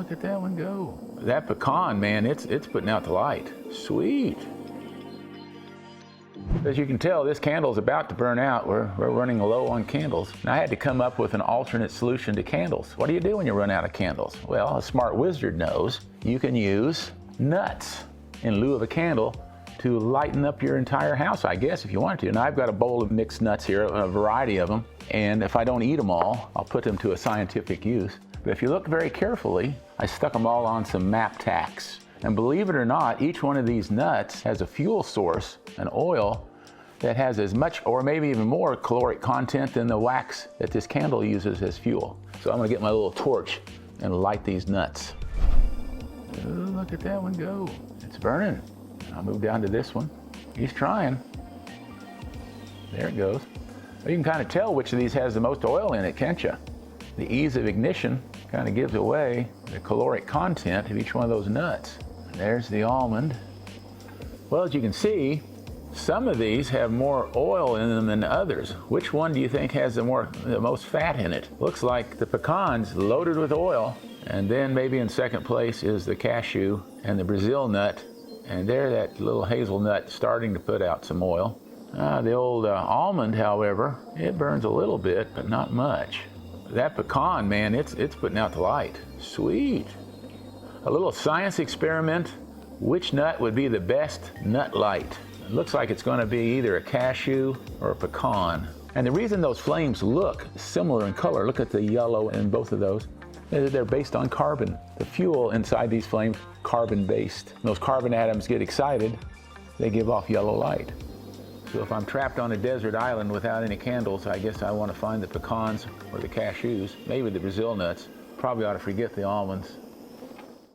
look at that one go. That pecan, man, it's putting out the light. Sweet. As you can tell, this candle is about to burn out. We're running low on candles. And I had to come up with an alternate solution to candles. What do you do when you run out of candles? Well, a smart wizard knows you can use nuts in lieu of a candle to lighten up your entire house, I guess, if you want to. And I've got a bowl of mixed nuts here, a variety of them. And if I don't eat them all, I'll put them to a scientific use. But if you look very carefully, I stuck them all on some MAP tacks. And believe it or not, each one of these nuts has a fuel source, an oil, that has as much or maybe even more caloric content than the wax that this candle uses as fuel. So I'm gonna get my little torch and light these nuts. Oh, look at that one go. It's burning. I'll move down to this one. He's trying. There it goes. Well, you can kind of tell which of these has the most oil in it, can't you? The ease of ignition kind of gives away the caloric content of each one of those nuts. There's the almond. Well, as you can see, some of these have more oil in them than others. Which one do you think has the most fat in it? Looks like the pecan's loaded with oil, and then maybe in second place is the cashew and the Brazil nut, and there that little hazelnut starting to put out some oil. The old almond, however, it burns a little bit, but not much. That pecan, man, it's putting out the light. Sweet. A little science experiment. Which nut would be the best nut light? It looks like it's going to be either a cashew or a pecan. And the reason those flames look similar in color, look at the yellow in both of those, is they're based on carbon. The fuel inside these flames, carbon-based. Those carbon atoms get excited, they give off yellow light. So if I'm trapped on a desert island without any candles, I guess I want to find the pecans or the cashews, maybe the Brazil nuts. Probably ought to forget the almonds.